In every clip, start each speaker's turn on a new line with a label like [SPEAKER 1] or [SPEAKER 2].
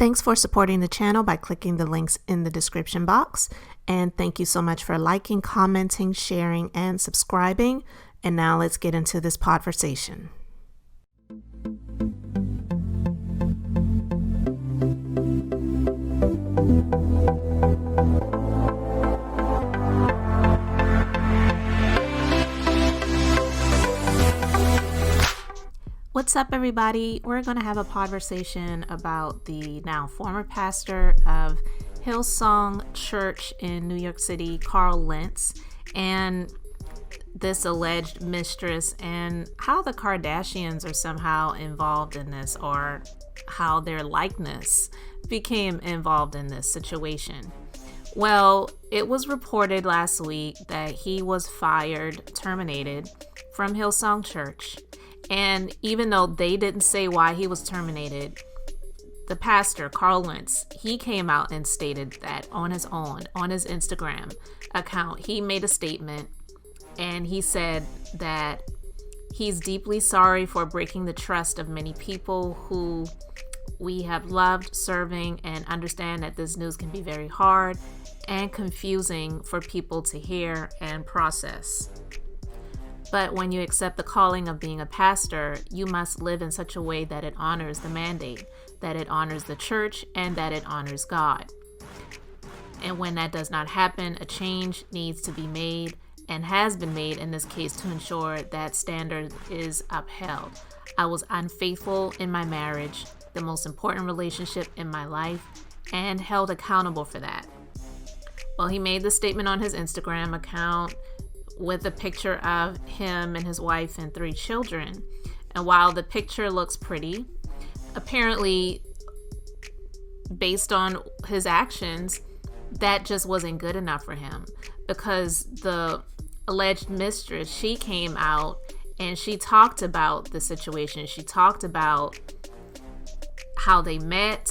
[SPEAKER 1] Thanks for supporting the channel by clicking the links in the description box. And thank you so much for liking, commenting, sharing, and subscribing. And now let's get into this podversation. What's up, everybody? We're going to have a podversation about the now former pastor of Hillsong Church in New York City, Lentz, and this alleged mistress, and how the Kardashians are somehow involved in this, or how their likeness became involved in this situation. Well, it was reported last week that he was terminated from Hillsong Church. And even though they didn't say why he was terminated, the pastor, Lentz, he came out and stated that on his own, on his Instagram account, he made a statement, and he said that he's deeply sorry for breaking the trust of many people who we have loved serving, and understand that this news can be very hard and confusing for people to hear and process. But when you accept the calling of being a pastor, you must live in such a way that it honors the mandate, that it honors the church, and that it honors God. And when that does not happen, a change needs to be made, and has been made in this case, to ensure that standard is upheld. I was unfaithful in my marriage, the most important relationship in my life, and held accountable for that. Well, he made the statement on his Instagram account with a picture of him and his wife and 3 children. And while the picture looks pretty, apparently, based on his actions, that just wasn't good enough for him, because the alleged mistress, she came out and she talked about the situation. She talked about how they met,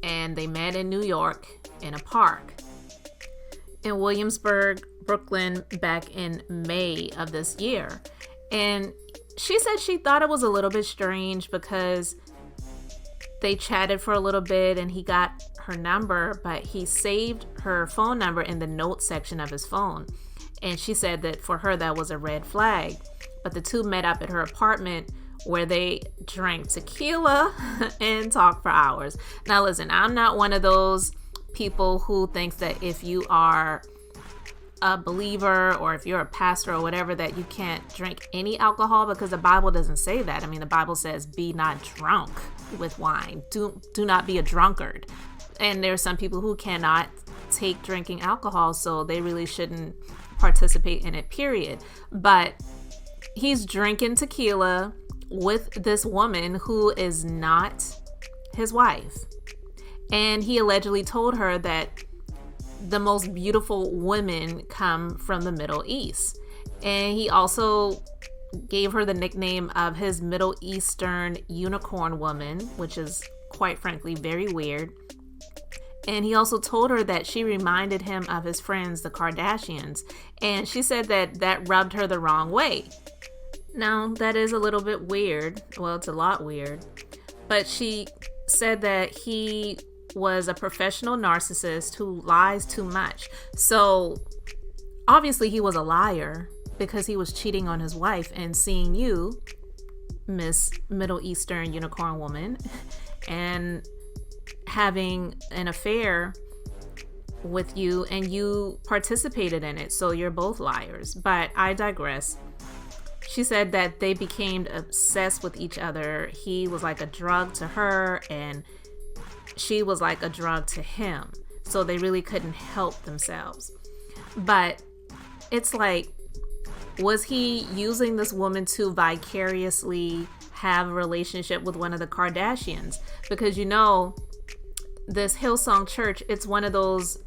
[SPEAKER 1] and they met in New York in a park in Williamsburg, Brooklyn, back in May of this year. And she said she thought it was a little bit strange because they chatted for a little bit and he got her number, but he saved her phone number in the notes section of his phone. And she said that for her, that was a red flag. But the two met up at her apartment, where they drank tequila and talked for hours. Now listen, I'm not one of those people who thinks that if you are a believer, or if you're a pastor or whatever, that you can't drink any alcohol, because the Bible doesn't say that. I mean, the Bible says, be not drunk with wine. Do not be a drunkard. And there are some people who cannot take drinking alcohol, so they really shouldn't participate in it, period. But he's drinking tequila with this woman who is not his wife. And he allegedly told her that the most beautiful women come from the Middle East. And he also gave her the nickname of his Middle Eastern unicorn woman, which is quite frankly very weird. And he also told her that she reminded him of his friends, the Kardashians. And she said that that rubbed her the wrong way. Now, that is a little bit weird. Well, it's a lot weird. But she said that he was a professional narcissist who lies too much. So obviously he was a liar, because he was cheating on his wife and seeing you, Miss Middle Eastern unicorn woman, and having an affair with you, and you participated in it. So you're both liars. But I digress. She said that they became obsessed with each other. He was like a drug to her, and she was like a drug to him. So they really couldn't help themselves. But it's like, was he using this woman to vicariously have a relationship with one of the Kardashians? Because, you know, this Hillsong Church, it's one of those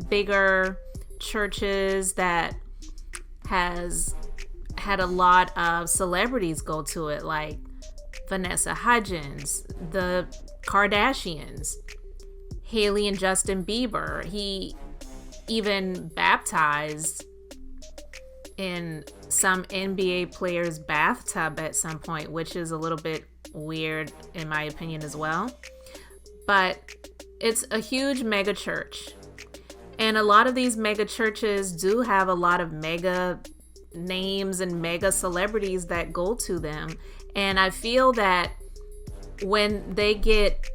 [SPEAKER 1] bigger churches that has had a lot of celebrities go to it, like Vanessa Hudgens, the Kardashians, Hailey and Justin Bieber. He even baptized in some NBA player's bathtub at some point, which is a little bit weird in my opinion as well. But it's a huge mega church. And a lot of these mega churches do have a lot of mega names and mega celebrities that go to them. And I feel that when they get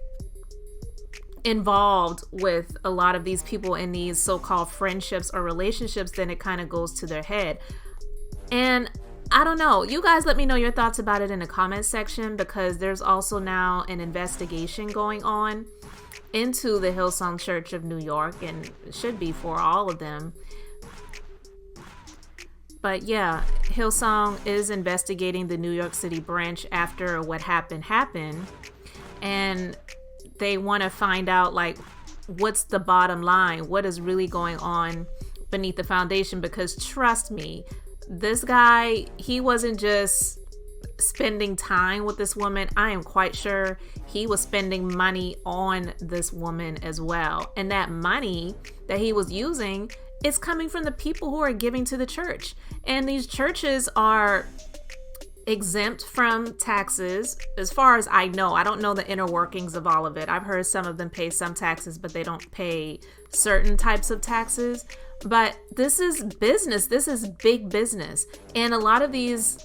[SPEAKER 1] involved with a lot of these people in these so-called friendships or relationships, then it kind of goes to their head. And I don't know. You guys let me know your thoughts about it in the comment section, because there's also now an investigation going on into the Hillsong Church of New York, and it should be for all of them. But yeah, Hillsong is investigating the New York City branch after what happened. And they want to find out, like, what's the bottom line? What is really going on beneath the foundation? Because trust me, this guy, he wasn't just spending time with this woman. I am quite sure he was spending money on this woman as well. And that money that he was using is coming from the people who are giving to the church. And these churches are exempt from taxes, as far as I know. I don't know the inner workings of all of it. I've heard some of them pay some taxes, but they don't pay certain types of taxes. But this is business. This is big business. And a lot of these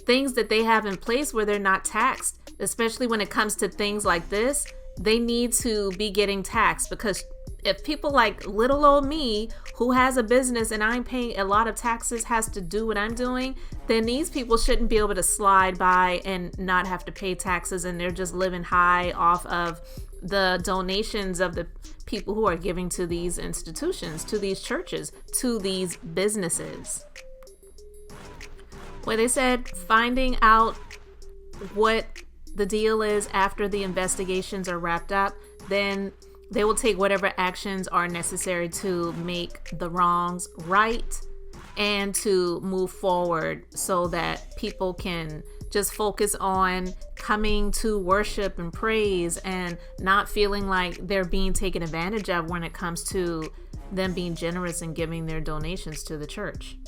[SPEAKER 1] things that they have in place where they're not taxed, especially when it comes to things like this, they need to be getting taxed. Because if people like little old me, who has a business and I'm paying a lot of taxes, has to do what I'm doing, then these people shouldn't be able to slide by and not have to pay taxes, and they're just living high off of the donations of the people who are giving to these institutions, to these churches, to these businesses. Where they said finding out what the deal is after the investigations are wrapped up, then they will take whatever actions are necessary to make the wrongs right and to move forward so that people can just focus on coming to worship and praise and not feeling like they're being taken advantage of when it comes to them being generous and giving their donations to the church.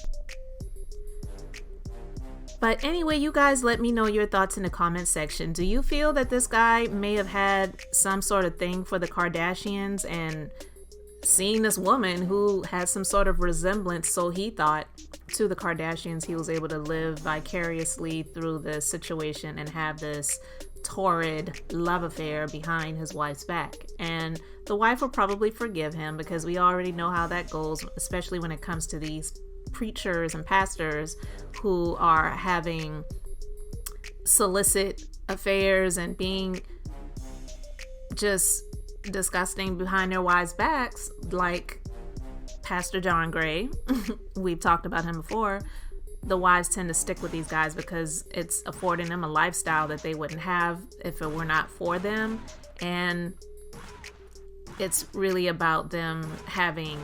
[SPEAKER 1] But anyway, you guys let me know your thoughts in the comment section. Do you feel that this guy may have had some sort of thing for the Kardashians, and seeing this woman who has some sort of resemblance, so he thought, to the Kardashians, he was able to live vicariously through this situation and have this torrid love affair behind his wife's back? And the wife will probably forgive him, because we already know how that goes, especially when it comes to these preachers and pastors who are having solicit affairs and being just disgusting behind their wives' backs, like Pastor John Gray. We've talked about him before. The wives tend to stick with these guys because it's affording them a lifestyle that they wouldn't have if it were not for them. And it's really about them having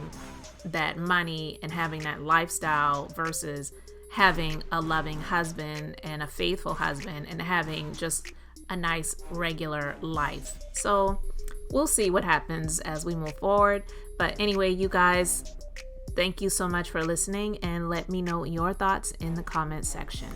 [SPEAKER 1] that money and having that lifestyle versus having a loving husband and a faithful husband and having just a nice regular life. So we'll see what happens as we move forward. But anyway, you guys, thank you so much for listening, and let me know your thoughts in the comment section.